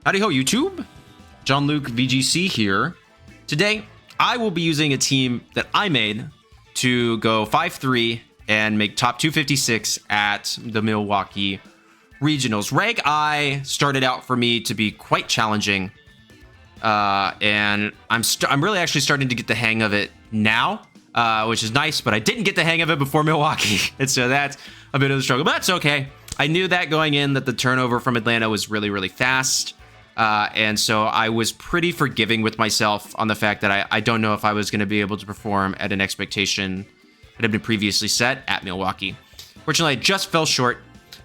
Howdy Ho YouTube, Jon-Luke VGC here. Today, I will be using a team that I made to go 5-3 and make top 256 at the Milwaukee Regionals. Reg I started out for me to be quite challenging, and I'm really actually starting to get the hang of it now, which is nice, but I didn't get the hang of it before Milwaukee, and so that's a bit of a struggle, but that's okay. I knew that going in that the turnover from Atlanta was really, really fast. And so I was pretty forgiving with myself on the fact that I don't know if I was going to be able to perform at an expectation that had been previously set at Milwaukee. Fortunately, I just fell short,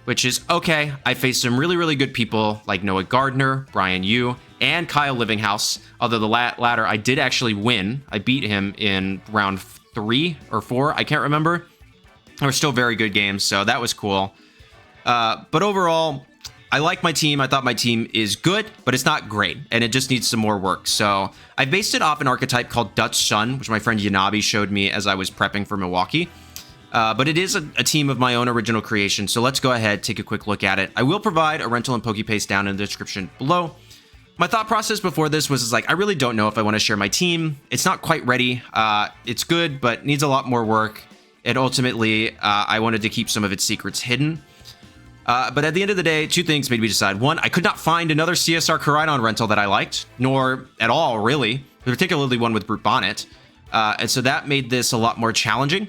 which is okay. I faced some really, really good people like Noah Gardner, Brian Yu, and Kyle Livinghouse. Although the latter, I did actually win. I beat him in round 3 or 4. I can't remember. They were still very good games, so that was cool. But overall, I like my team. I thought my team is good, but it's not great, and it just needs some more work. So I based it off an archetype called Dutch Sun, which my friend Yanabi showed me as I was prepping for Milwaukee. But it is a team of my own original creation, so let's go ahead, take a quick look at it. I will provide a rental and PokePaste down in the description below. My thought process before this was like, I really don't know if I want to share my team. It's not quite ready. It's good, but needs a lot more work. And ultimately, I wanted to keep some of its secrets hidden. But at the end of the day, two things made me decide. One, I could not find another CSR Koraidon rental that I liked, nor at all, really, particularly one with Brute Bonnet. And so that made this a lot more challenging.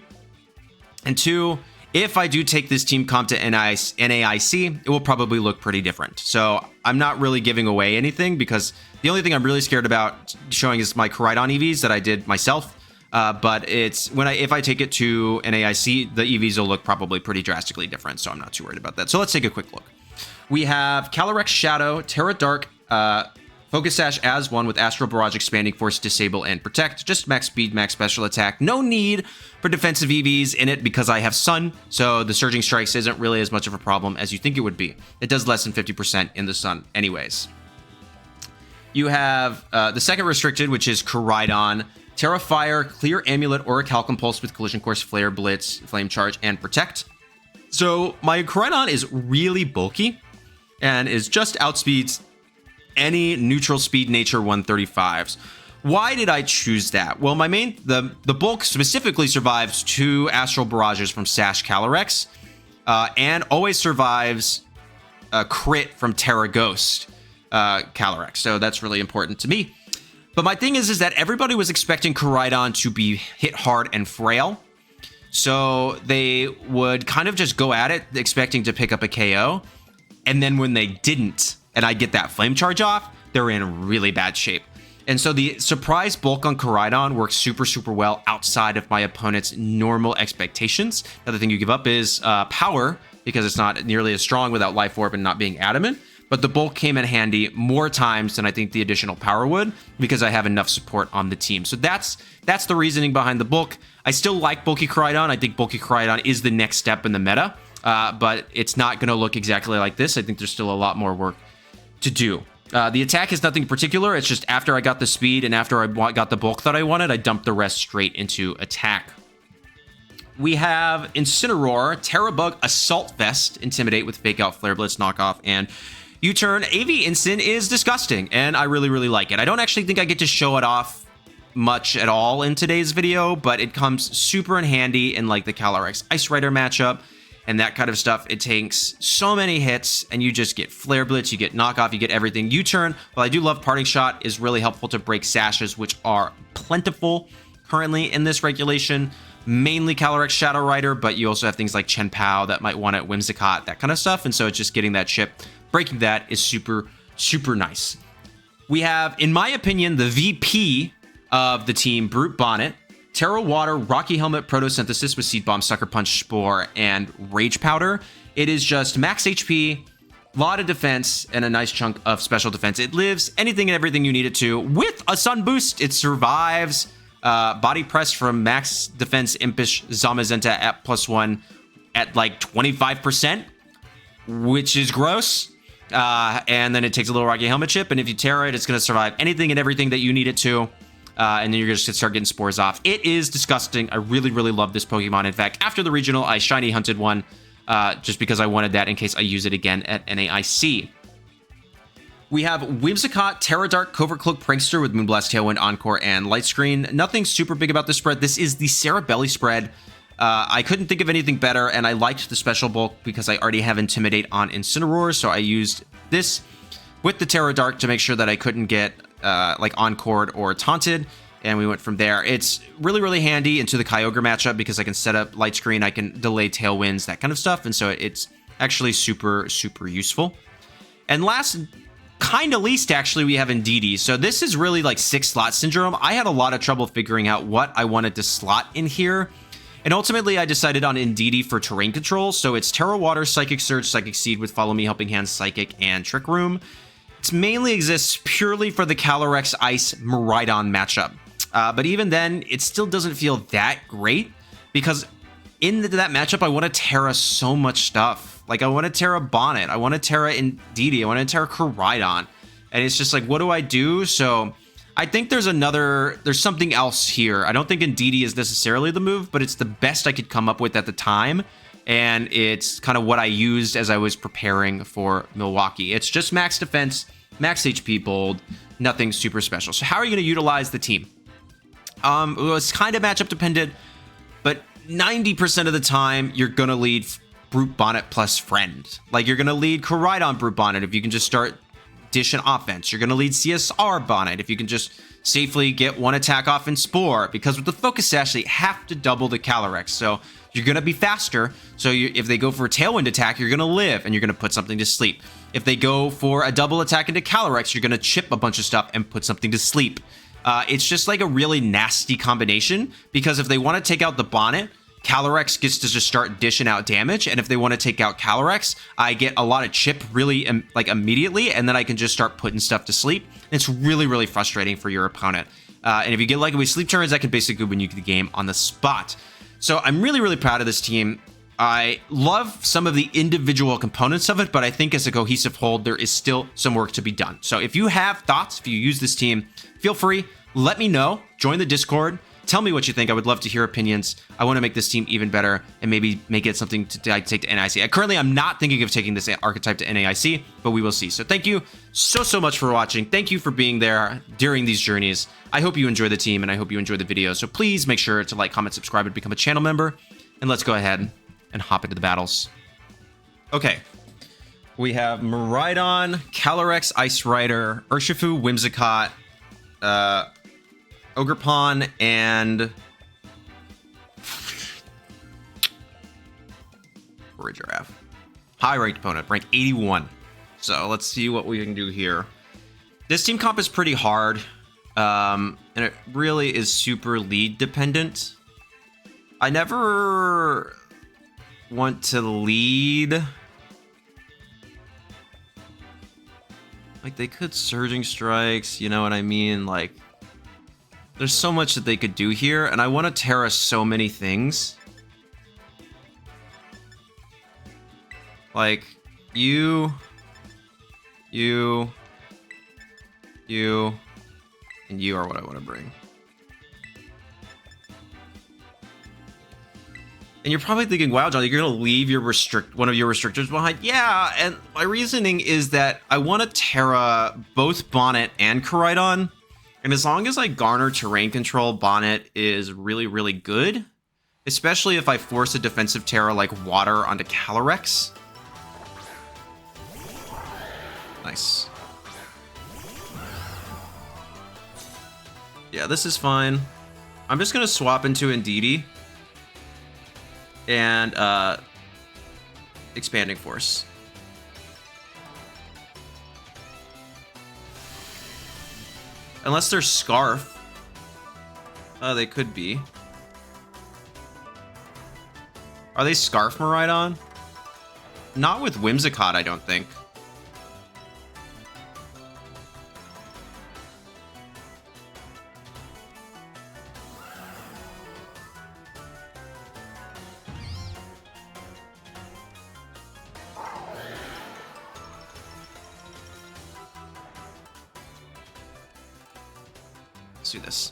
And two, if I do take this team comp to NAIC, it will probably look pretty different. So I'm not really giving away anything because the only thing I'm really scared about showing is my Koraidon EVs that I did myself. But it's if I take it to NAIC, the EVs will look probably pretty drastically different, so I'm not too worried about that. So let's take a quick look. We have Calyrex Shadow, Terra Dark, Focus Sash as one with Astral Barrage, Expanding Force, Disable, and Protect. Just max speed, max special attack. No need for defensive EVs in it because I have Sun, so the Surging Strikes isn't really as much of a problem as you think it would be. It does less than 50% in the Sun anyways. You have the second restricted, which is Koraidon, Terra Fire, Clear Amulet, Orichalcum Pulse with Collision Course, Flare Blitz, Flame Charge, and Protect. So my Koraidon is really bulky and is just outspeeds any neutral speed nature 135s. Why did I choose that? Well, the bulk specifically survives 2 Astral Barrages from Sash Calyrex, and always survives a crit from Terra Ghost Calyrex. So that's really important to me. But my thing is that everybody was expecting Koraidon to be hit hard and frail. So they would kind of just go at it expecting to pick up a KO. And then when they didn't, and I get that flame charge off, they're in really bad shape. And so the surprise bulk on Koraidon works super, super well outside of my opponent's normal expectations. The other thing you give up is power, because it's not nearly as strong without Life Orb and not being adamant. But the bulk came in handy more times than I think the additional power would, because I have enough support on the team. So that's the reasoning behind the bulk. I still like bulky Koraidon. I think bulky Koraidon is the next step in the meta, but it's not going to look exactly like this. I think there's still a lot more work to do. The attack is nothing particular. It's just after I got the speed and after I got the bulk that I wanted, I dumped the rest straight into attack. We have Incineroar, Terra Bug, Assault Vest, Intimidate with Fake Out, Flare Blitz, Knockoff, and U-Turn. AV Incin is disgusting, and I really, really like it. I don't actually think I get to show it off much at all in today's video, but it comes super in handy in like the Calyrex Ice Rider matchup and that kind of stuff. It takes so many hits, and you just get Flare Blitz, you get Knockoff, you get everything. U-Turn, while I do love Parting Shot, is really helpful to break Sashes, which are plentiful currently in this regulation. Mainly Calyrex Shadow Rider, but you also have things like Chen Pao that might want it, Whimsicott, that kind of stuff, and so it's just getting that chip. Breaking that is super, super nice. We have, in my opinion, the VP of the team, Brute Bonnet, Terra Water, Rocky Helmet, Protosynthesis with Seed Bomb, Sucker Punch, Spore, and Rage Powder. It is just max HP, a lot of defense, and a nice chunk of special defense. It lives anything and everything you need it to. With a Sun Boost, it survives Body Press from Max Defense Impish Zamazenta at +1 at like 25%, which is gross. And then it takes a little Rocky Helmet chip, and if you Terra it, it's going to survive anything and everything that you need it to. And then you're going to start getting spores off. It is disgusting. I really, really love this Pokemon. In fact, after the regional, I shiny hunted one just because I wanted that in case I use it again at NAIC. We have Whimsicott, Terra Dark, Covert Cloak, Prankster with Moonblast, Tailwind, Encore, and Light Screen. Nothing super big about this spread. This is the Cerebelli spread. I couldn't think of anything better, and I liked the special bulk because I already have Intimidate on Incineroar, so I used this with the Terra Dark to make sure that I couldn't get like Encored or Taunted, and we went from there. It's really, really handy into the Kyogre matchup because I can set up Light Screen, I can delay Tailwinds, that kind of stuff, and so it's actually super, super useful. And last, kind of least, actually, we have Indeedee. So this is really like 6-slot syndrome. I had a lot of trouble figuring out what I wanted to slot in here. And ultimately, I decided on Indeedee for terrain control. So it's Terra Water, Psychic Surge, Psychic Seed with Follow Me, Helping Hand, Psychic, and Trick Room. It mainly exists purely for the Calyrex Ice Miraidon matchup. But even then, it still doesn't feel that great because in that matchup, I want to Terra so much stuff. Like, I want to Terra Bonnet, I want to Terra Indeedee, I want to Terra Koraidon. And it's just like, what do I do? So I think there's something else here. I don't think Indeedee is necessarily the move, but it's the best I could come up with at the time. And it's kind of what I used as I was preparing for Milwaukee. It's just max defense, max HP bold, nothing super special. So how are you going to utilize the team? Well, it's kind of matchup dependent, but 90% of the time, you're going to lead Brute Bonnet plus Friend. Like, you're going to lead Koraidon Brute Bonnet if you can just start dishing offense. You're going to lead CSR Bonnet if you can just safely get one attack off in Spore. Because with the Focus Sash, they have to double the Calyrex. So you're going to be faster. So if they go for a Tailwind attack, you're going to live and you're going to put something to sleep. If they go for a double attack into Calyrex, you're going to chip a bunch of stuff and put something to sleep. It's just like a really nasty combination because if they want to take out the Bonnet, Calyrex gets to just start dishing out damage, and if they want to take out Calyrex, I get a lot of chip really like immediately, and then I can just start putting stuff to sleep. It's really, really frustrating for your opponent. And if you get like with sleep turns, that can basically win you the game on the spot. So I'm really, really proud of this team. I love some of the individual components of it, but I think as a cohesive whole, there is still some work to be done. So if you have thoughts, if you use this team, feel free, let me know, join the Discord. Tell me what you think. I would love to hear opinions. I want to make this team even better and maybe make it something to take to NAIC. Currently, I'm not thinking of taking this archetype to NAIC, but we will see. So thank you so much for watching. Thank you for being there during these journeys. I hope you enjoy the team and I hope you enjoy the video. So please make sure to like, comment, subscribe, and become a channel member. And let's go ahead and hop into the battles. Okay. We have Miraidon, Calyrex, Ice Rider, Urshifu, Whimsicott, Ogerpon, and Giraffe. High ranked opponent, rank 81. So let's see what we can do here. This team comp is pretty hard, and it really is super lead dependent. I never want to lead. Like, they could Surging Strikes, you know what I mean? Like, there's so much that they could do here, and I want to Terra so many things. Like, you, and you are what I want to bring. And you're probably thinking, wow, John, you're going to leave your one of your restrictors behind? Yeah, and my reasoning is that I want to Terra both Bonnet and Koraidon. And as long as I garner terrain control, Bonnet is really, really good. Especially if I force a defensive Terra like Water onto Calyrex. Nice. Yeah, this is fine. I'm just going to swap into Indeedee. And Expanding Force. Unless they're Scarf. They could be. Are they Scarf Miraidon? Not with Whimsicott, I don't think. Let's do this.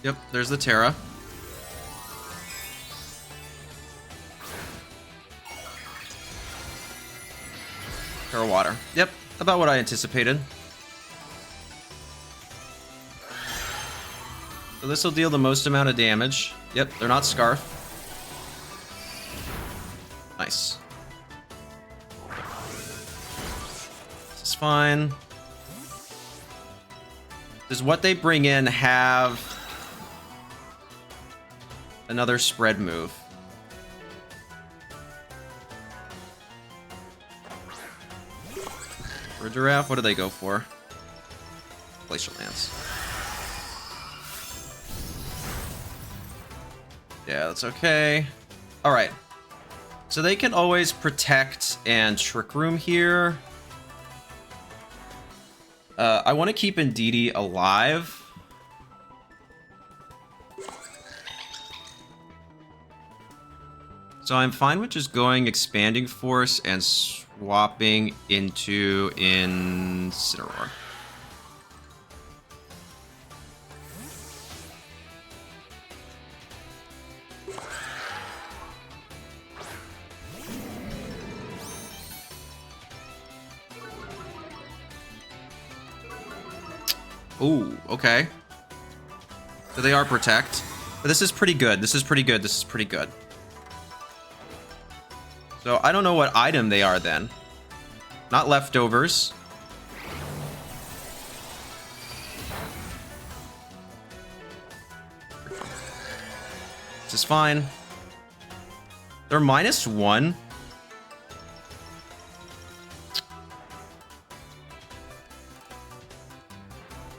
Yep, there's the Terra. Terra Water. Yep, about what I anticipated. So this will deal the most amount of damage. Yep, they're not Scarf. Nice. This is fine. Does what they bring in have another spread move? For a Giraffe, what do they go for? Glacial Lance. Yeah, that's okay. Alright. So they can always protect and Trick Room here. I want to keep Indeedee alive. So I'm fine with just going Expanding Force and swapping into Incineroar. Ooh, okay. So they are Protect. But this is pretty good. This is pretty good. This is pretty good. So I don't know what item they are then. Not Leftovers. This is fine. They're -1.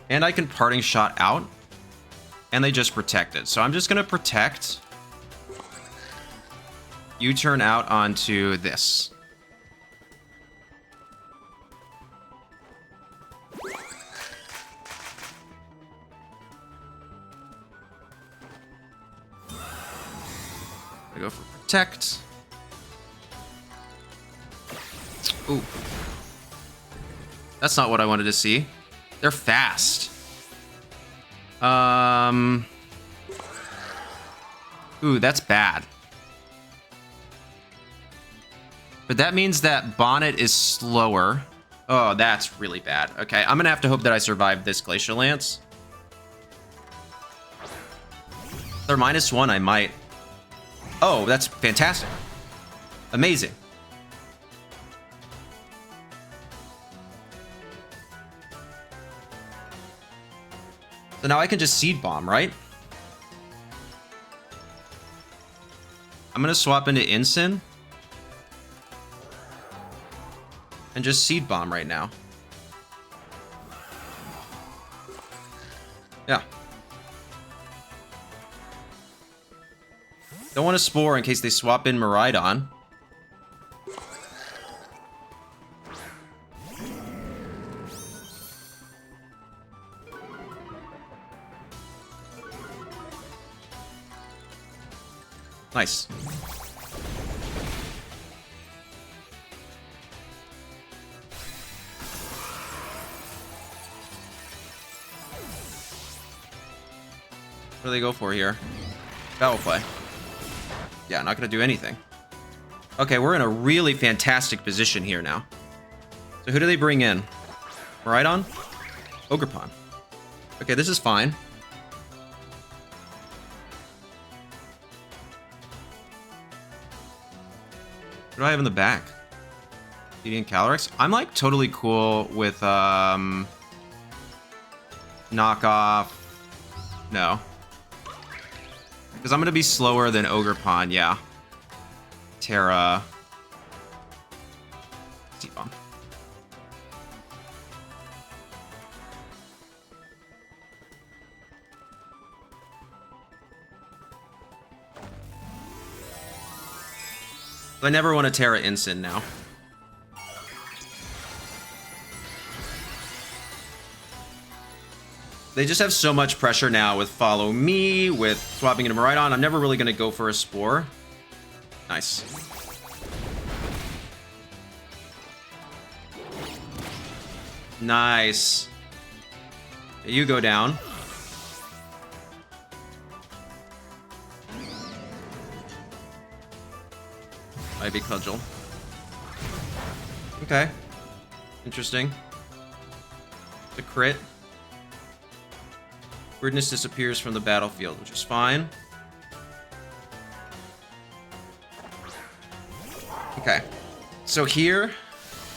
And I can Parting Shot out. And they just protected. So I'm just going to protect. You turn out onto this. I go for Protect. Ooh. That's not what I wanted to see. They're fast. Ooh, that's bad. But that means that Bonnet is slower. Oh, that's really bad. Okay, I'm gonna have to hope that I survive this Glacial Lance. If they're -1, I might. Oh, that's fantastic. Amazing. So now I can just Seed Bomb, right? I'm gonna swap into Incin. And just Seed Bomb right now. Yeah. Don't want to Spore in case they swap in Miraidon. Nice. What do they go for here? Battle Play. Yeah, not gonna do anything. Okay, we're in a really fantastic position here now. So who do they bring in? Miraidon? Ogerpon. Okay, this is fine. What do I have in the back? Howdy and Calyrex? I'm like totally cool with knockoff. No. Because I'm going to be slower than Ogerpon, yeah. Terra. Seed Bomb. I never want to Terra Incin now. They just have so much pressure now with Follow Me, with swapping into Miraidon. I'm never really going to go for a Spore. Nice. Nice. You go down. IB Cudgel. Okay. Interesting. The crit. Weirdness disappears from the battlefield, which is fine. Okay. So here,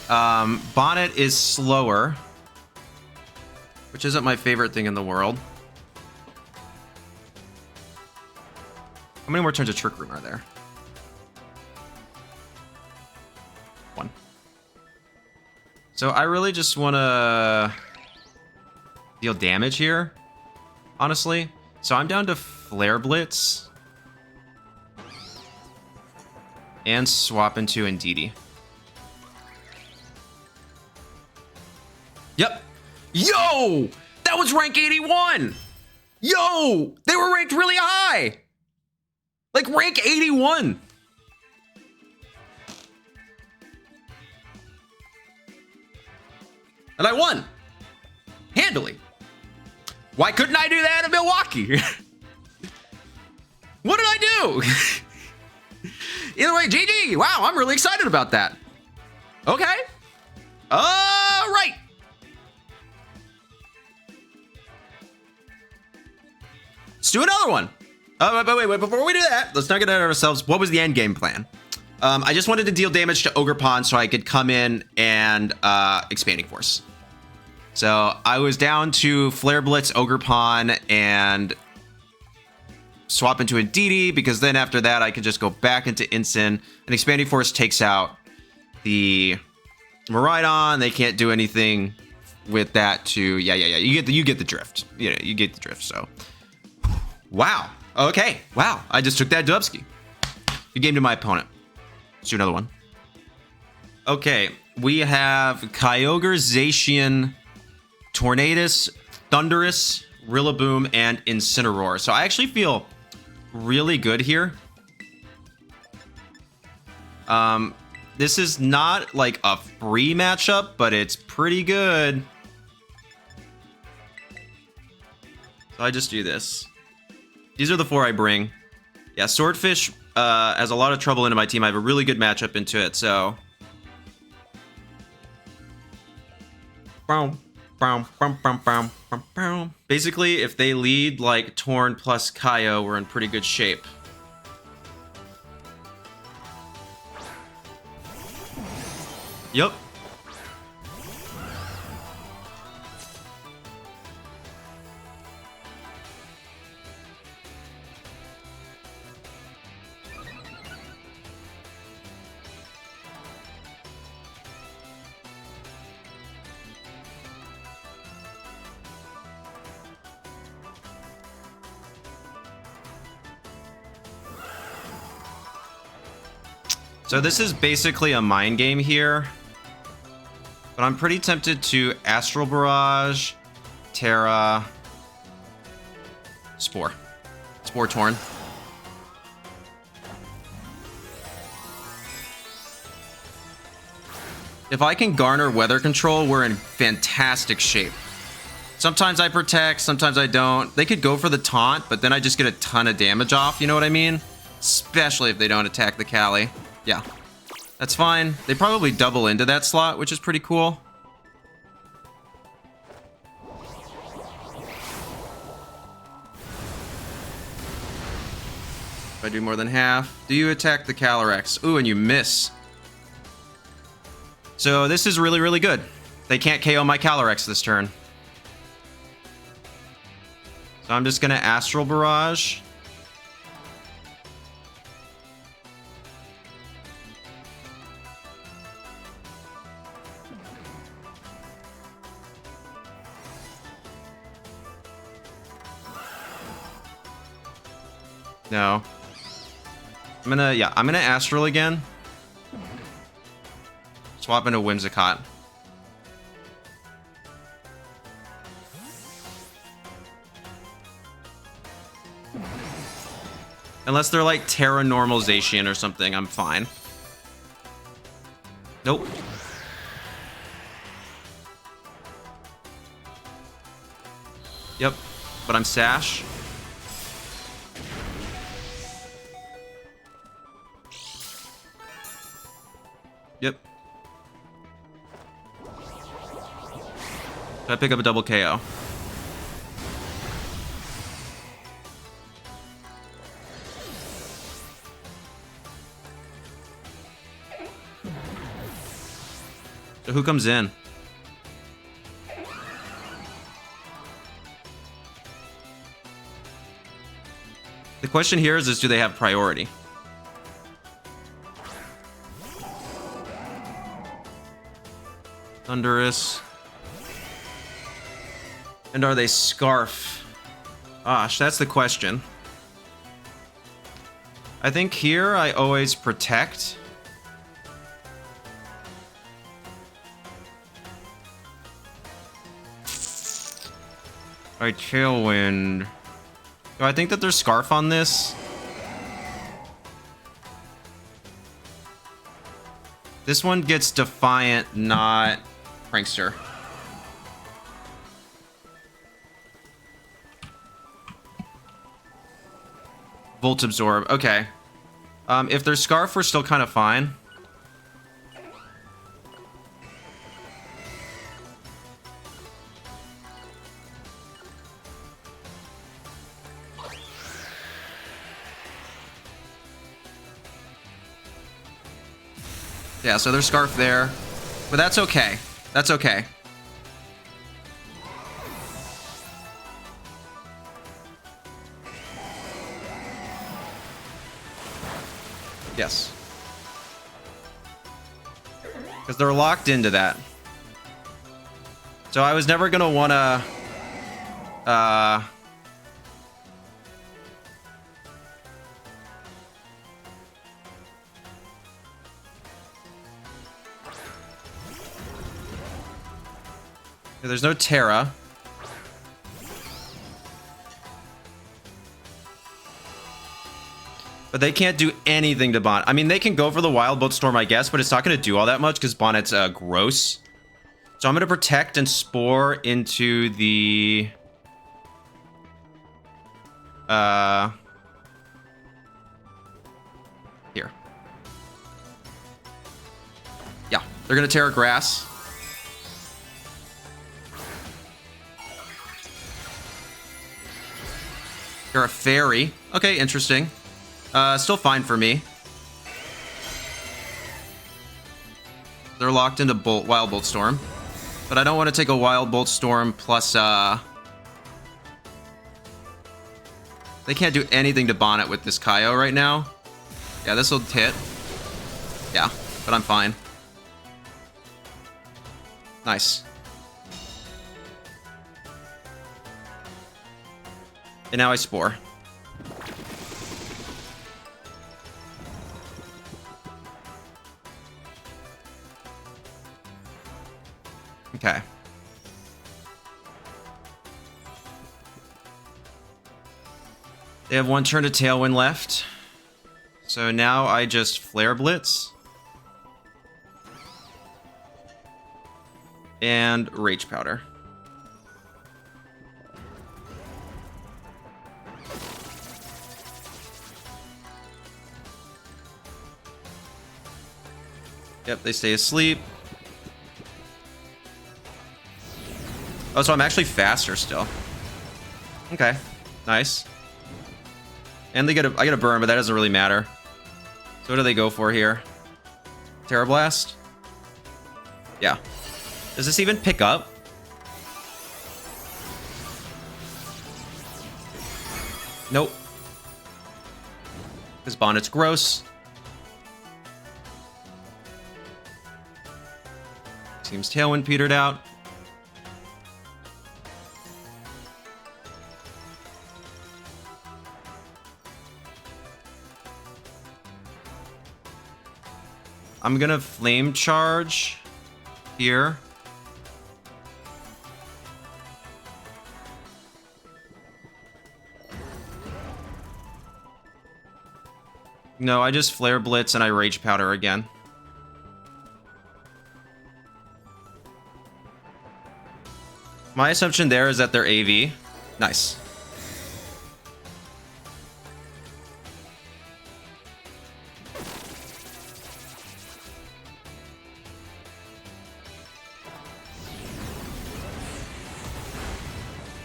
Bonnet is slower, which isn't my favorite thing in the world. How many more turns of Trick Room are there? 1. So I really just want to deal damage here, honestly. So I'm down to Flare Blitz and swap into Indeedee. Yep. Yo! That was rank 81! Yo! They were ranked really high! Like rank 81! And I won! Handily. Why couldn't I do that in Milwaukee? What did I do? Either way, GG! Wow, I'm really excited about that. Okay. Alright! Let's do another one. But wait, before we do that, let's not get ahead of ourselves. What was the end game plan? I just wanted to deal damage to Ogre Pond so I could come in and Expanding Force. So I was down to Flare Blitz, Ogre Pond, and swap into Indeedee, because then after that I could just go back into Incin, and Expanding Force takes out the Miraidon. They can't do anything with that to you get the drift. You get the drift. So wow. Okay. Wow. I just took that Dubsky. Good game to my opponent. Let's do another one. Okay. We have Kyogre Zacian, Tornadus, Thundurus, Rillaboom, and Incineroar. So I actually feel really good here. This is not like a free matchup, but it's pretty good. So I just do this. These are the 4 I bring. Yeah, Swordfish has a lot of trouble into my team. I have a really good matchup into it, so. Basically, if they lead like Torn plus Kaio, we're in pretty good shape. Yup. So this is basically a mind game here, but I'm pretty tempted to Astral Barrage, Terra, Spore Torn. If I can garner Weather Control, we're in fantastic shape. Sometimes I protect, sometimes I don't. They could go for the taunt, but then I just get a ton of damage off, you know what I mean? Especially if they don't attack the Cali. Yeah, that's fine. They probably double into that slot, which is pretty cool. If I do more than half, do you attack the Calyrex? Ooh, and you miss. So this is really, really good. They can't KO my Calyrex this turn. So I'm just gonna Astral Barrage. No. I'm gonna Astral again. Swap into Whimsicott. Unless they're like Terra Normal Zacian or something, I'm fine. Nope. Yep, but I'm Sash. Yep. Should I pick up a double KO? So who comes in? The question here is do they have priority? Thunderous. And are they Scarf? Gosh, that's the question. I think here I always protect. Alright, Tailwind. Do I think that there's Scarf on this? This one gets Defiant, not Prankster. Volt Absorb. Okay. If there's Scarf, we're still kind of fine. Yeah, so there's Scarf there. But that's okay. That's okay. Yes. Because they're locked into that. So I was never going to want to... There's no Terra. But they can't do anything to Bonnet. I mean, they can go for the Wild Bolt Storm, I guess, but it's not going to do all that much because Bonnet's gross. So I'm going to protect and Spore into the... Here. Yeah, they're going to Terra Grass. You're a fairy. Okay, interesting. Still fine for me. They're locked into Wild Bolt Storm. But I don't want to take a Wild Bolt Storm plus, They can't do anything to Bonnet with this Kyo right now. Yeah, this will hit. Yeah, but I'm fine. Nice. And now I Spore. Okay. They have one turn to Tailwind left. So now I just Flare Blitz. And Rage Powder. Yep, they stay asleep. Oh, so I'm actually faster still. Okay, nice. And I get a burn, but that doesn't really matter. So what do they go for here? Terra Blast? Yeah. Does this even pick up? Nope. Because Bonnet's gross. Seems Tailwind petered out. I'm gonna Flame Charge here. No, I just Flare Blitz and I Rage Powder again. My assumption there is that they're AV. Nice.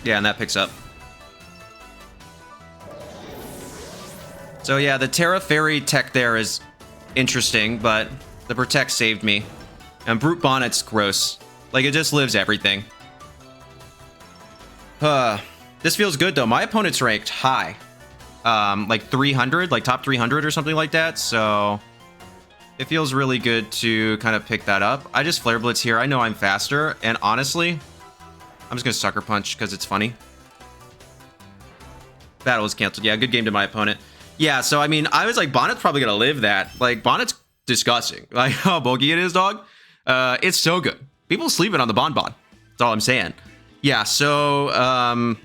Yeah, and that picks up. So yeah, the Terra Fairy tech there is interesting, but the Protect saved me. And Brute Bonnet's gross. Like, it just lives everything. This feels good, though. My opponent's ranked high. Like 300, like top 300 or something like that. So it feels really good to kind of pick that up. I just Flare Blitz here. I know I'm faster. And honestly, I'm just going to Sucker Punch because it's funny. Battle was canceled. Yeah, good game to my opponent. Yeah, so I mean, I was like, Bonnet's probably going to live that. Like, Bonnet's disgusting. Like, how bulky it is, dog. It's so good. People sleeping on the Bonbon. That's all I'm saying. Yeah, so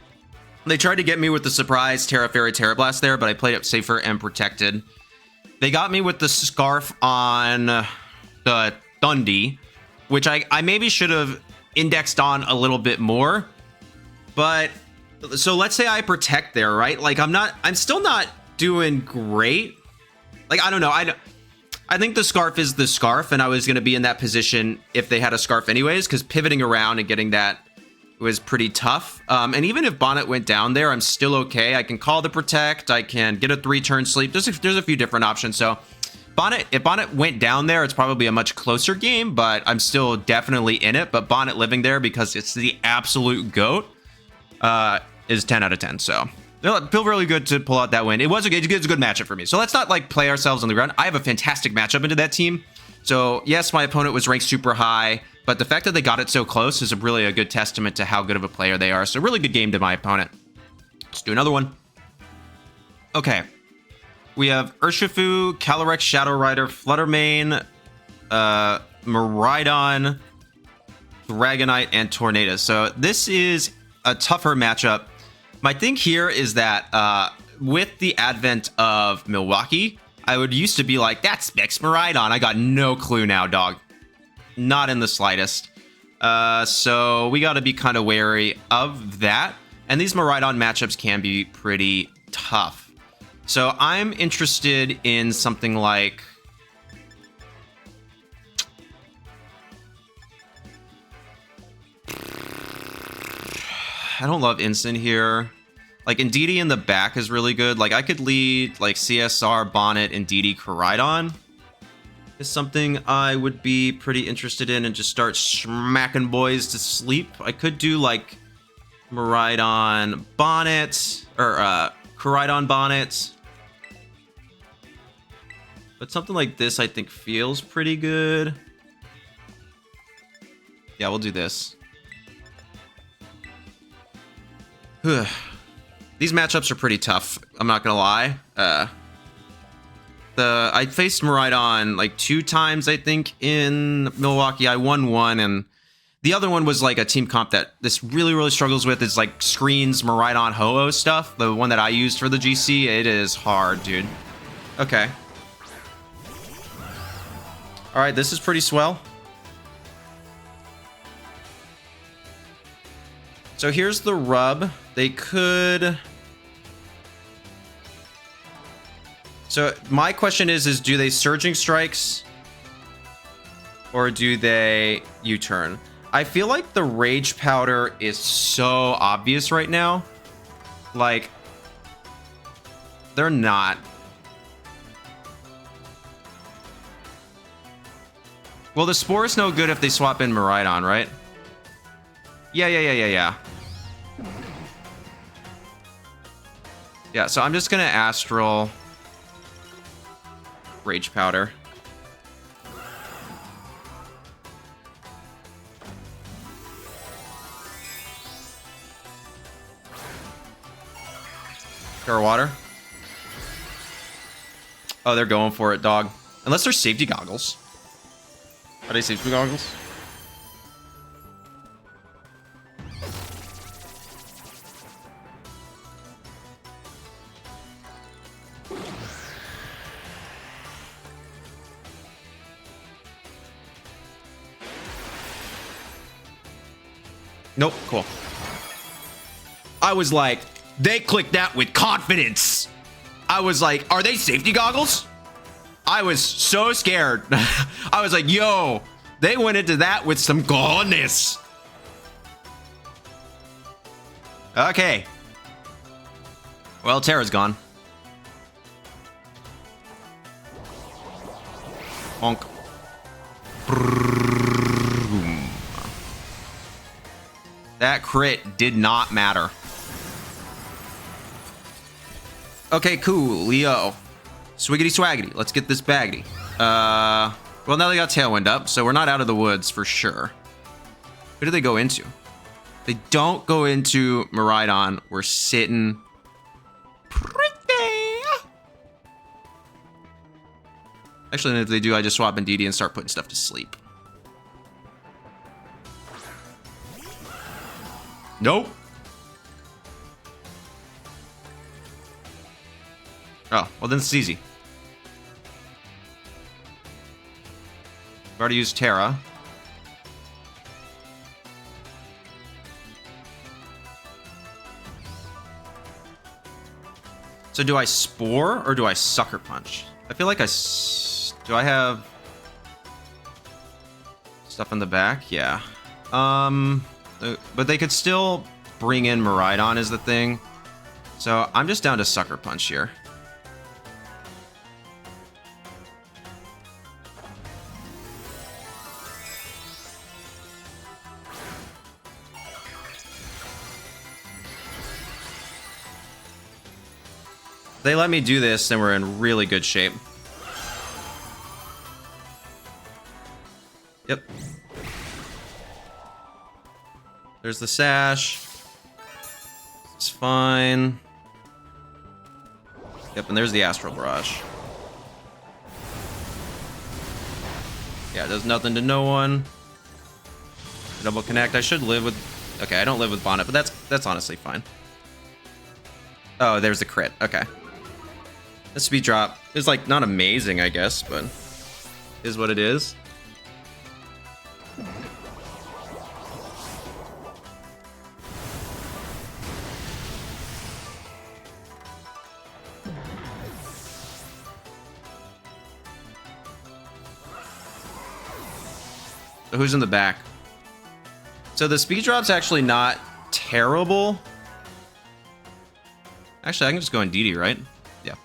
they tried to get me with the surprise Terra Fairy Terra Blast there, but I played it safer and protected. They got me with the Scarf on the Thundy, which I maybe should have indexed on a little bit more. But so let's say I protect there, right? Like, I'm still not doing great. Like, I don't know. I think the Scarf is the Scarf, and I was going to be in that position if they had a Scarf anyways, because pivoting around and getting that was pretty tough. And even if Bonnet went down there, I'm still okay. I can call the Protect. I can get a 3-turn sleep. There's a few different options. So if Bonnet went down there, it's probably a much closer game, but I'm still definitely in it. But Bonnet living there because it's the absolute GOAT is 10 out of 10. So it feel really good to pull out that win. It's a good matchup for me. So let's not like play ourselves on the ground. I have a fantastic matchup into that team. So yes, my opponent was ranked super high, but the fact that they got it so close is really a good testament to how good of a player they are. So really good game to my opponent. Let's do another one. Okay. We have Urshifu, Calyrex Shadow Rider, Fluttermane, Miraidon, Dragonite, and Tornado. So this is a tougher matchup. My thing here is that with the advent of Milwaukee, I would used to be like, that's Specs Miraidon. I got no clue now, dog. Not in the slightest. So we got to be kind of wary of that. And these Miraidon matchups can be pretty tough. So I'm interested in something like... I don't love Instant here. Like, Indeedee in the back is really good. Like, I could lead, like, CSR, Bonnet, Indeedee, Koraidon is something I would be pretty interested in and just start smacking boys to sleep. I could do, like, Miraidon, Bonnet, or, Koraidon, Bonnet. But something like this, I think, feels pretty good. Yeah, we'll do this. These matchups are pretty tough. I'm not gonna lie. I faced Miraidon like 2 times, I think, in Milwaukee. I won 1, and the other one was like a team comp that this really struggles with. Is like screens Miraidon Ho-Oh stuff. The one that I used for the GC. It is hard, dude. Okay. All right, this is pretty swell. So here's the rub. They could... So my question is do they Surging Strikes? Or do they U-turn? I feel like the Rage Powder is so obvious right now. Like, they're not. Well, the Spore is no good if they swap in Miraidon, right? Yeah. Yeah, so I'm just gonna Astral Rage Powder. Pure Water. Oh, they're going for it, dog. Unless they're safety goggles. Are they safety goggles? Nope, cool. I was like, they clicked that with confidence. I was like, are they safety goggles? I was so scared. I was like, yo, they went into that with some goodness. Okay. Well, Terra's gone. Bonk. That crit did not matter. Okay, cool. Leo. Swiggity swaggity. Let's get this baggity. Well, now they got Tailwind up, so we're not out of the woods for sure. Who do they go into? They don't go into Miraidon. We're sitting pretty. Actually, if they do, I just swap in DD and start putting stuff to sleep. Nope. Oh, well then it's easy. I've already used Terra. So do I Spore or do I Sucker Punch? I feel like do I have stuff in the back? Yeah. But they could still bring in Miraidon is the thing. So I'm just down to Sucker Punch here. If they let me do this, then we're in really good shape. Yep. There's the Sash. It's fine. Yep, and there's the Astral Barrage. Yeah, it does nothing to no one. Double connect. I should live with... Okay, I don't live with Bonnet, but that's honestly fine. Oh, there's the crit. Okay. The speed drop is like not amazing, I guess, but is what it is. So who's in the back? So the speed drop's actually not terrible. Actually, I can just go in DD, right? Yeah.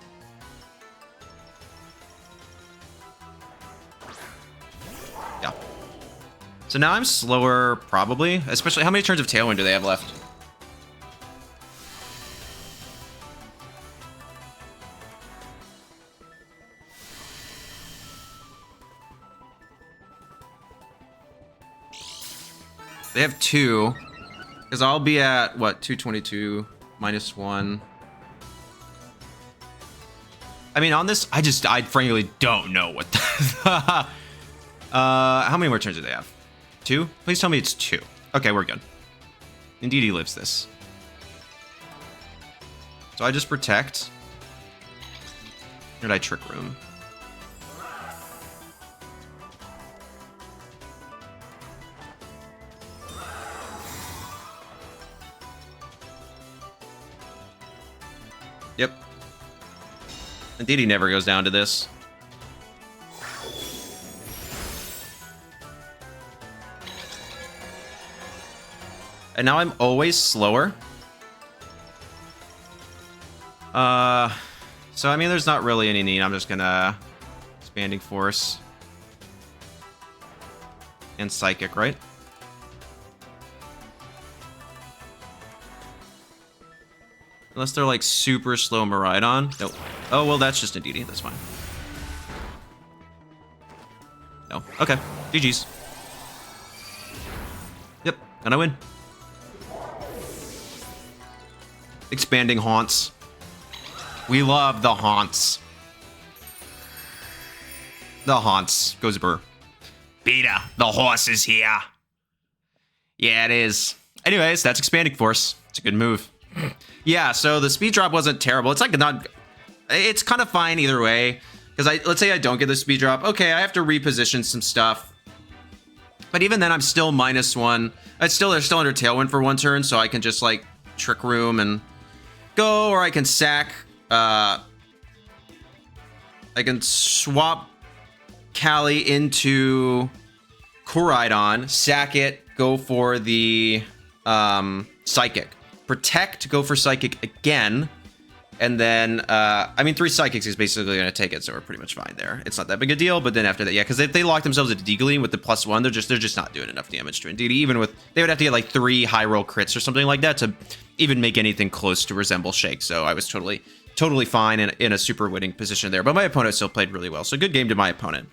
Yeah. So now I'm slower, probably. Especially, how many turns of Tailwind do they have left? They have 2. Because I'll be at, what, 222 minus 1. I mean, on this, I frankly don't know what the... how many more turns do they have? 2? Please tell me it's 2. Okay, we're good. Indeed, he lives this. So I just protect. Or did I Trick Room? Yep. Indeed, he never goes down to this. And now I'm always slower. So I mean, there's not really any need. I'm just gonna Expanding Force and Psychic, right? Unless they're like super slow Miraidon. Nope. Oh, well, that's just a DD. That's fine. No. Okay. GG's. Yep. Gonna win. Expanding Haunts. We love the Haunts. The Haunts. Goes burr. Beta, the horse is here. Yeah, it is. Anyways, that's Expanding Force. It's a good move. Yeah, so the speed drop wasn't terrible. It's like not... It's kind of fine either way. Because let's say I don't get the speed drop. Okay, I have to reposition some stuff. But even then, I'm still -1. They're still under Tailwind for 1 turn, so I can just like Trick Room and go, or I can sack. I can swap Cali into Koraidon, sack it, go for the Psychic. Protect, go for Psychic again. And then, I mean, 3 Psychics is basically going to take it, so we're pretty much fine there. It's not that big a deal, but then after that, yeah, because if they lock themselves into Deagling with the +1, they're just not doing enough damage to Indeedee. Even with, they would have to get like 3 high roll crits or something like that to even make anything close to resemble Shake. So I was totally fine in a super winning position there. But my opponent still played really well, so good game to my opponent.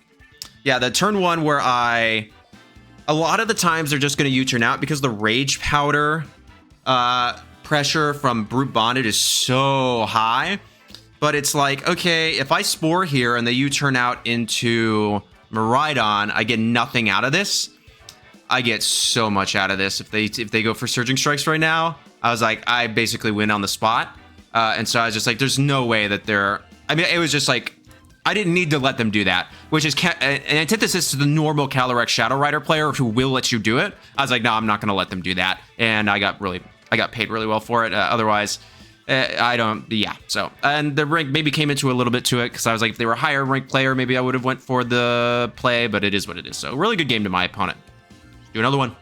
Yeah, the turn 1 where a lot of the times they're just going to U-turn out because the Rage Powder pressure from Brute Bonnet is so high. But it's like, okay, if I Spore here and they U-turn out into Miraidon, I get nothing out of this. I get so much out of this. If they go for Surging Strikes right now, I was like, I basically win on the spot. And so I was just like, there's no way that they're... I mean, it was just like, I didn't need to let them do that, which is an antithesis to the normal Calyrex Shadow Rider player who will let you do it. I was like, no, I'm not going to let them do that. And I got paid really well for it. Otherwise, I don't, yeah. So, and the rank maybe came into a little bit to it because I was like, if they were a higher ranked player, maybe I would have went for the play, but it is what it is. So, really good game to my opponent. Do another one.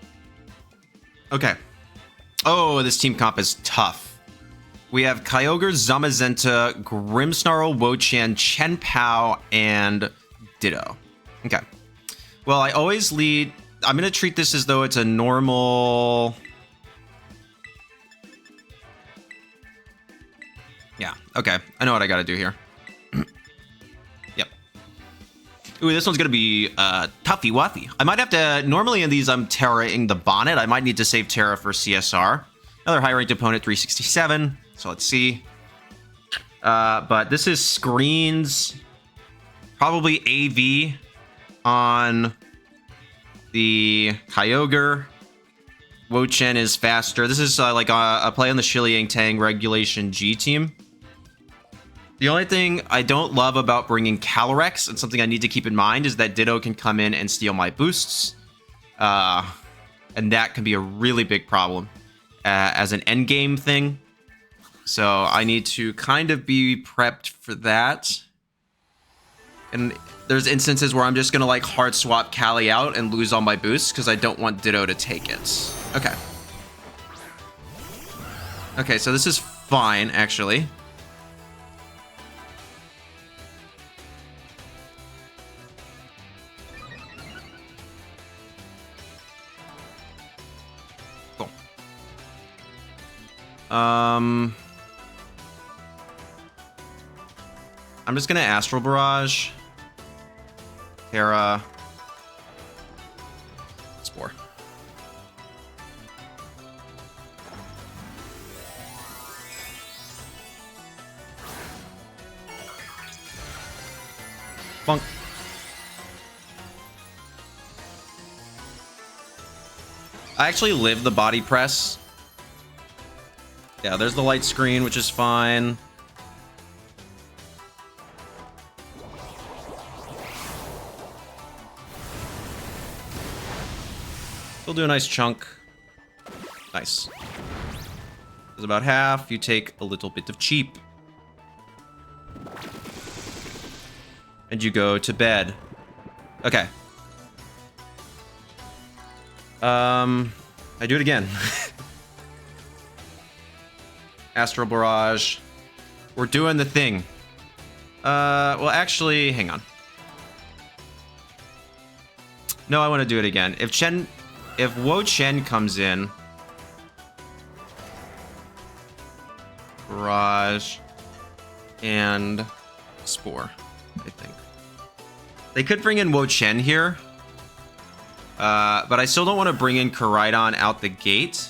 Okay. Oh, this team comp is tough. We have Kyogre, Zamazenta, Grimmsnarl, Wo-Chan, Chen-Pao, and Ditto. Okay. Well, I always lead... I'm going to treat this as though it's a normal... Yeah, okay. I know what I got to do here. Yep. Ooh, this one's going to be toughy-wuffy. I might have to... Normally in these, I'm Terra-ing the Bonnet. I might need to save Terra for CSR. Another high-ranked opponent, 367. So let's see. But this is screens, probably AV on the Kyogre. Wo-Chan is faster. This is like a play on the Shiliang Tang Regulation G team. The only thing I don't love about bringing Calyrex, and something I need to keep in mind, is that Ditto can come in and steal my boosts. And that can be a really big problem as an endgame thing. So I need to kind of be prepped for that. And there's instances where I'm just going to like hard swap Cali out and lose all my boosts because I don't want Ditto to take it. Okay. Okay, so this is fine, actually. Cool. I'm just gonna Astral Barrage, Terra, Spore. Bonk. I actually live the body press. Yeah, there's the light screen, which is fine. Still do a nice chunk. Nice. There's about half. You take a little bit of cheap. And you go to bed. Okay. I do it again. Astral Barrage. We're doing the thing. Well, actually, hang on. No, I want to do it again. If Wo-Chan comes in, Barrage and Spore, I think. They could bring in Wo-Chan here, but I still don't want to bring in Koraidon out the gate.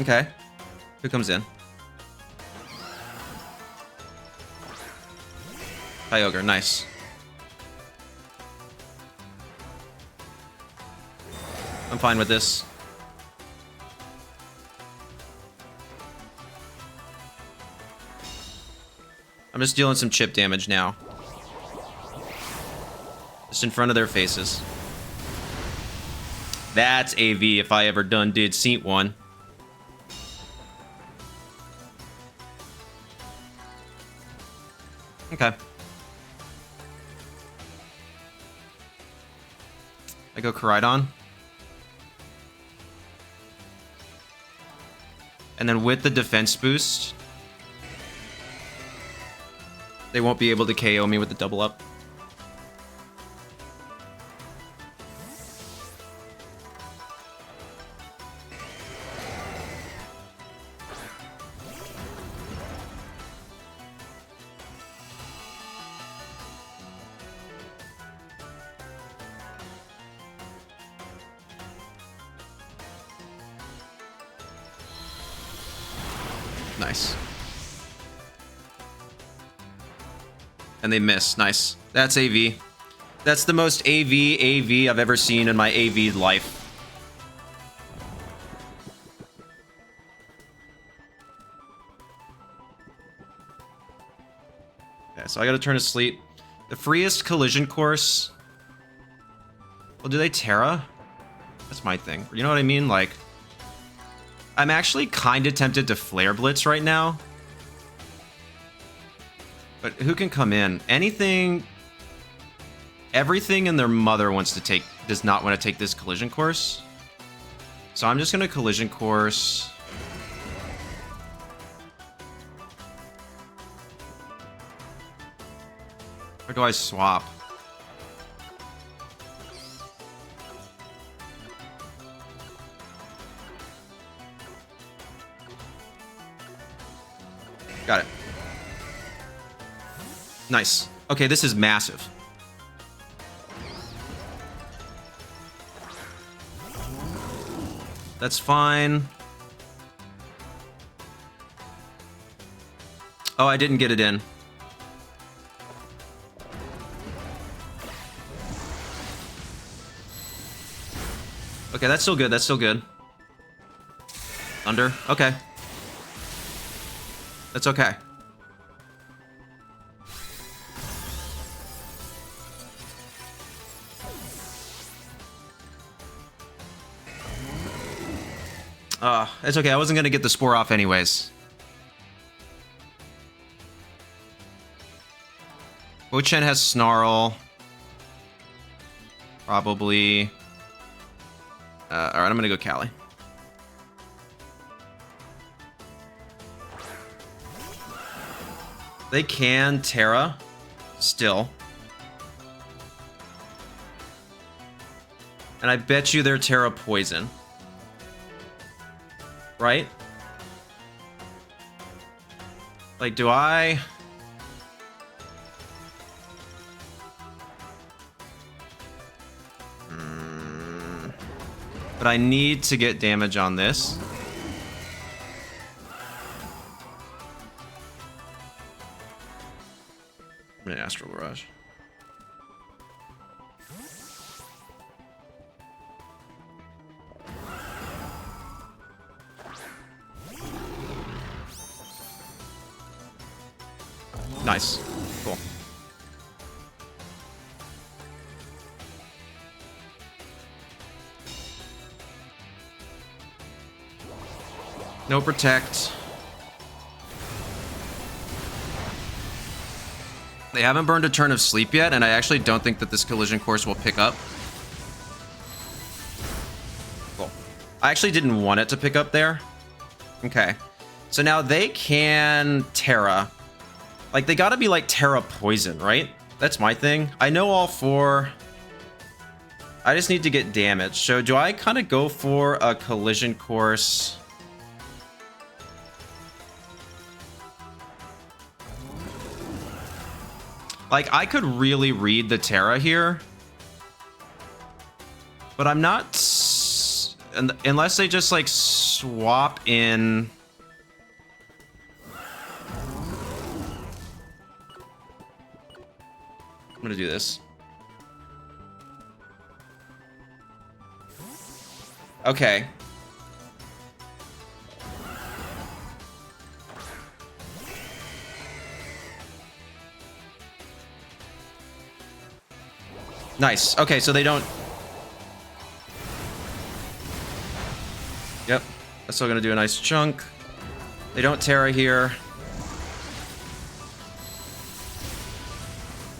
Okay, who comes in? Kyogre, nice. I'm fine with this. I'm just dealing some chip damage now. Just in front of their faces. That's AV if I ever did Seat one. Okay. I go Koraidon. And then with the defense boost, they won't be able to KO me with the double up. Nice. And they miss. Nice. That's AV. That's the most AV I've ever seen in my AV life. Okay, so I gotta turn to sleep. The freest collision course. Well, do they Terra? That's my thing. You know what I mean? Like, I'm actually kind of tempted to Flare Blitz right now. But who can come in? Anything... Everything and their mother does not want to take this collision course. So I'm just going to collision course. Or do I swap? Got it. Nice. Okay, this is massive. That's fine. Oh, I didn't get it in. Okay, that's still good. That's still good. Under. Okay. That's okay. It's okay. I wasn't going to get the Spore off anyways. Wo-Chen has Snarl. Probably. Alright, I'm going to go Cali. They can Terra. Still. And I bet you they're Terra Poison. Right? Like, do I... But I need to get damage on this. I'm gonna Astral Barrage. Nice. Cool. No protect. They haven't burned a turn of sleep yet, and I actually don't think that this collision course will pick up. Cool. I actually didn't want it to pick up there. Okay. So now they can Terra. Like, they gotta be like Terra Poison, right? That's my thing. I know all four. I just need to get damage. So do I kind of go for a collision course? Like, I could really read the Terra here. But I'm not... Unless they just, like, swap in... I'm gonna do this. Okay. Nice. Okay, so they don't... Yep. That's still gonna do a nice chunk. They don't Terra here.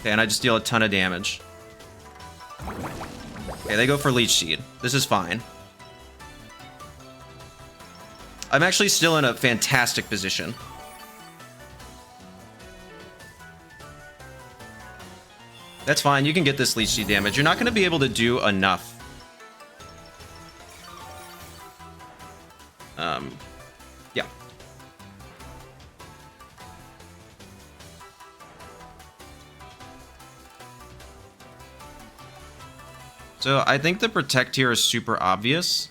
Okay, and I just deal a ton of damage. Okay, they go for Leech Seed. This is fine. I'm actually still in a fantastic position. That's fine. You can get this Leech Seed damage. You're not going to be able to do enough. Yeah. So I think the Protect here is super obvious.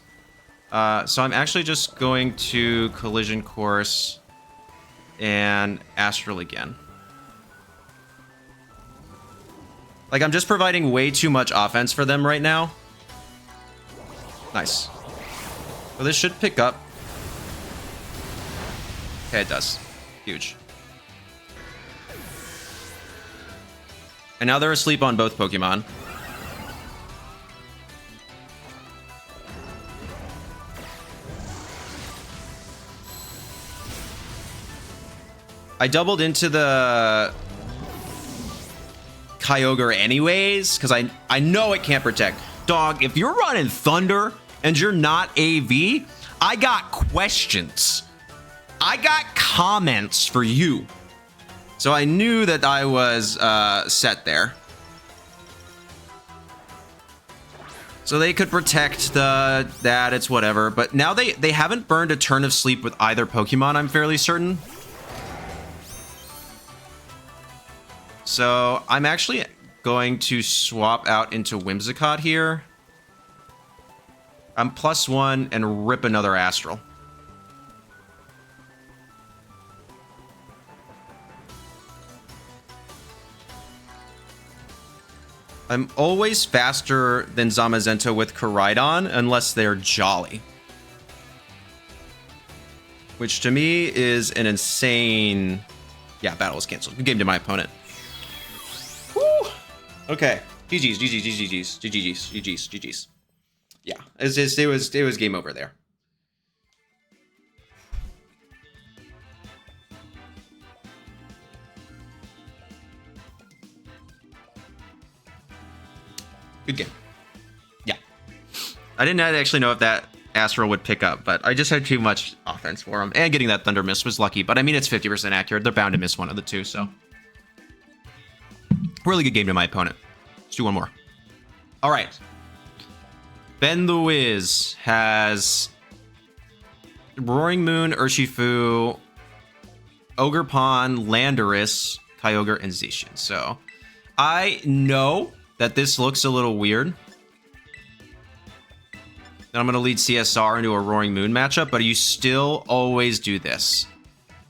So I'm actually just going to Collision Course and Astral again. Like, I'm just providing way too much offense for them right now. Nice. So this should pick up. Okay, it does. Huge. And now they're asleep on both Pokemon. I doubled into the Kyogre anyways, because I know it can't protect. Dog, if you're running Thunder and you're not AV, I got questions. I got comments for you. So I knew that I was set there. So they could protect that, it's whatever. But now they haven't burned a turn of sleep with either Pokemon, I'm fairly certain. So I'm actually going to swap out into Whimsicott here. I'm +1 and rip another Astral. I'm always faster than Zamazenta with Koraidon unless they're Jolly. Which to me is an insane... Yeah, battle was canceled. Good game to my opponent. Okay, GG's. Yeah, it was game over there. Good game. Yeah, I didn't actually know if that Astral would pick up, but I just had too much offense for him, and getting that Thunder Miss was lucky. But I mean, it's 50% accurate. They're bound to miss one of the two, so. Really good game to my opponent. Let's do one more. All right. Ben the Wiz has Roaring Moon, Urshifu, Ogerpon, Landorus, Kyogre, and Zacian. So I know that this looks a little weird. And I'm going to lead CSR into a Roaring Moon matchup, but you still always do this.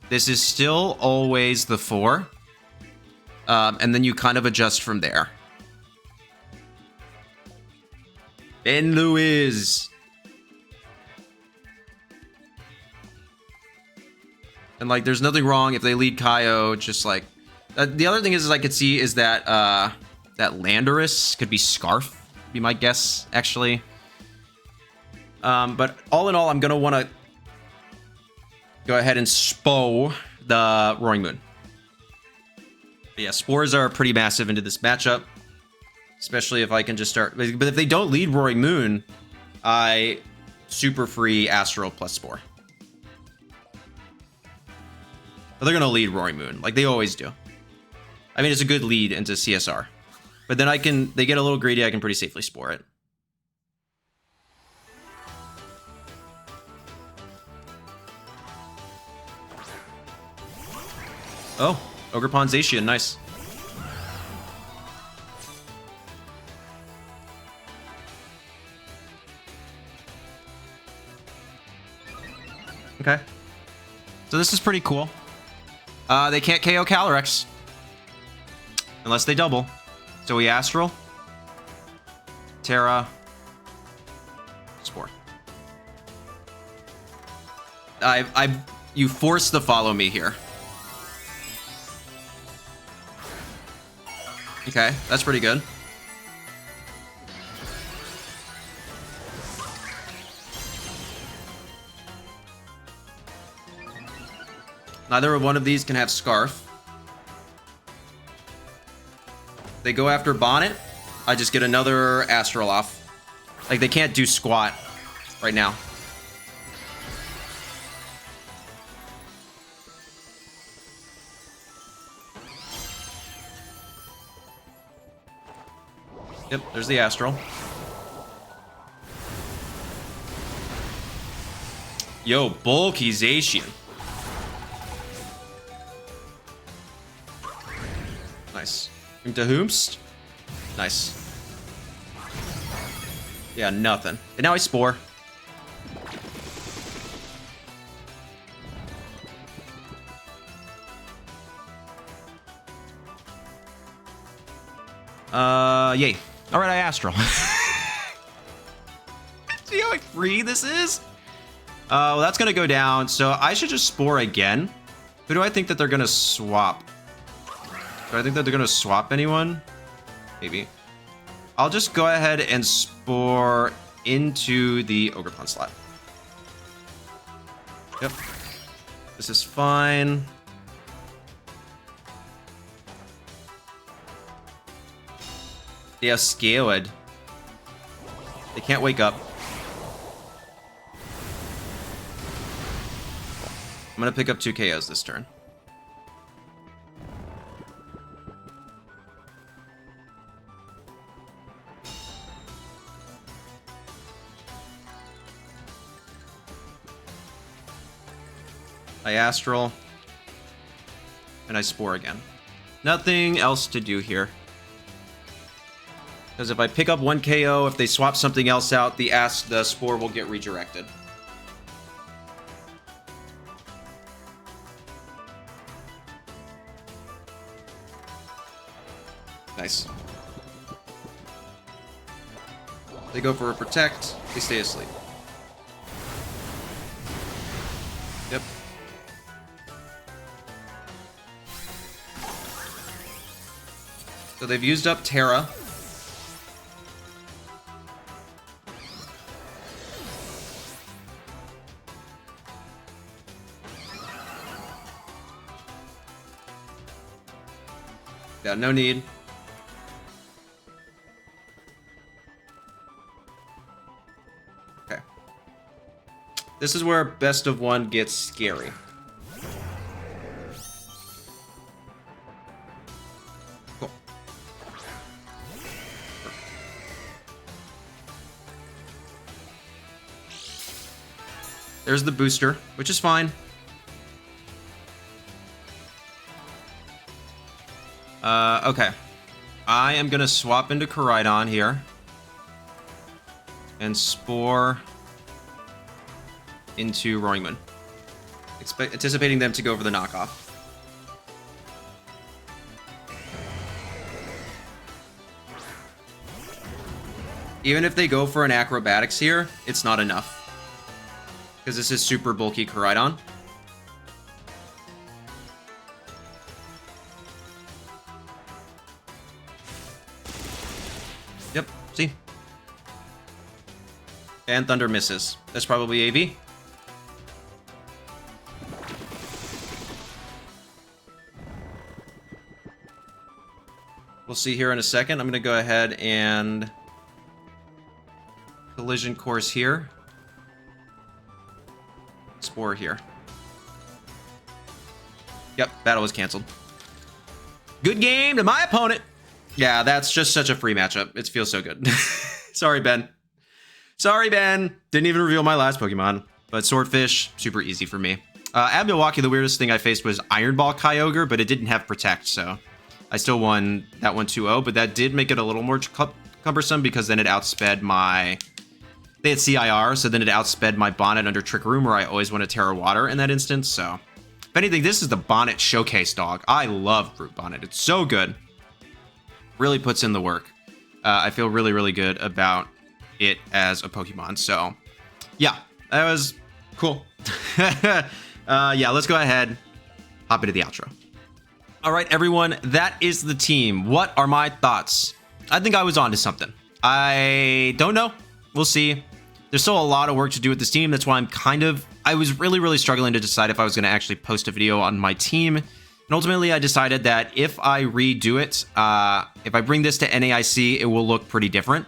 This is still always the 4. And then you kind of adjust from there. Ben Lewis. And like, there's nothing wrong if they lead Kyo. Just like the other thing is I could see is that that Landorus could be Scarf. Be my guess actually. But all in all, I'm gonna want to go ahead and Spo the Roaring Moon. But yeah, Spores are pretty massive into this matchup, especially if I can just start. But if they don't lead Roaring Moon, I super free Astral plus Spore. But they're going to lead Roaring Moon, like they always do. I mean, it's a good lead into CSR. But then they get a little greedy, I can pretty safely Spore it. Oh. Ogerpon Zacian, nice. Okay. So this is pretty cool. They can't KO Calyrex. Unless they double. So we Astral. Terra. Spore. You force the follow me here. Okay, that's pretty good. Neither one of these can have Scarf. They go after Bonnet. I just get another Astral off. Like, they can't do squat right now. Yep, there's the Astral. Yo, bulky Zacian. Nice. Into Hoomst. Nice. Yeah, nothing. And now I Spore. Yay. Alright, I Astral. See how free this is? Well, that's gonna go down, so I should just Spore again. Who do I think that they're gonna swap? Do I think that they're gonna swap anyone? Maybe. I'll just go ahead and Spore into the Ogerpon slot. Yep. This is fine. They have Scaled. They can't wake up. I'm gonna pick up 2 KOs this turn. I Astral. And I Spore again. Nothing else to do here. Because if I pick up 1 KO, if they swap something else out, the Spore will get redirected. Nice. They go for a Protect, they stay asleep. Yep. So they've used up Terra. Yeah, no need. Okay. This is where best of one gets scary. Cool. There's the booster, which is fine. Okay. I am gonna swap into Koraidon here. And Spore into Roaring Moon. Anticipating them to go for the knockoff. Even if they go for an Acrobatics here, it's not enough. Because this is super bulky Koraidon. Yep, see? And Thunder misses. That's probably AV. We'll see here in a second. I'm going to go ahead and Collision Course here. Spore here. Yep, battle was canceled. Good game to my opponent. Yeah, that's just such a free matchup. It feels so good. Sorry, Ben. Sorry, Ben. Didn't even reveal my last Pokemon. But Swordfish, super easy for me. At Milwaukee, the weirdest thing I faced was Iron Ball Kyogre, but it didn't have Protect, so I still won that one 2-0, but that did make it a little more cumbersome because then it outsped my... They had CIR, so then it outsped my Bonnet under Trick Room, where I always want to Terra Water in that instance, so... If anything, this is the Bonnet showcase, dog. I love Brute Bonnet. It's so good. Really puts in the work. I feel really, really good about it as a Pokemon, so... Yeah, that was cool. Yeah, let's go ahead, hop into the outro. All right, everyone, that is the team. What are my thoughts? I think I was onto something. I don't know. We'll see. There's still a lot of work to do with this team. That's why I was really, really struggling to decide if I was going to actually post a video on my team. And ultimately, I decided that if I redo it, if I bring this to NAIC, it will look pretty different.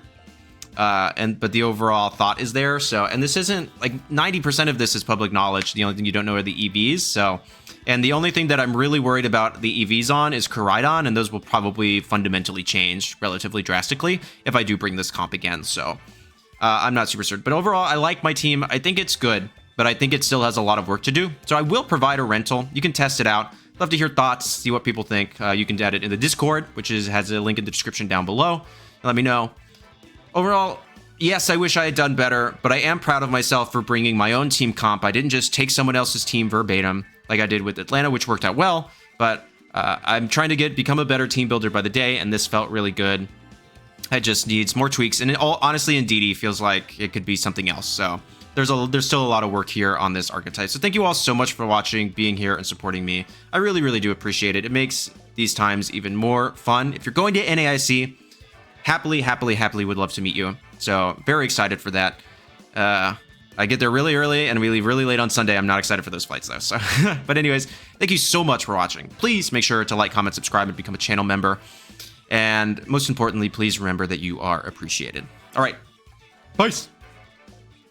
but the overall thought is there. So, and this isn't like 90% of this is public knowledge. The only thing you don't know are the EVs. So, and the only thing that I'm really worried about the EVs on is Koraidon, and those will probably fundamentally change relatively drastically if I do bring this comp again. So, I'm not super certain. But overall, I like my team. I think it's good, but I think it still has a lot of work to do. So I will provide a rental. You can test it out. Love to hear thoughts, see what people think. You can add it in the Discord, which has a link in the description down below. Let me know. Overall, yes, I wish I had done better, but I am proud of myself for bringing my own team comp. I didn't just take someone else's team verbatim like I did with Atlanta, which worked out well, but I'm trying to become a better team builder by the day, and this felt really good. It just needs more tweaks, and honestly, in DD feels like it could be something else. So there's still a lot of work here on this archetype. So thank you all so much for watching, being here, and supporting me. I really, really do appreciate it. It makes these times even more fun. If you're going to NAIC, happily would love to meet you. So very excited for that. I get there really early and we leave really late on Sunday. I'm not excited for those flights though. So, but anyways, thank you so much for watching. Please make sure to like, comment, subscribe, and become a channel member. And most importantly, please remember that you are appreciated. All right, peace.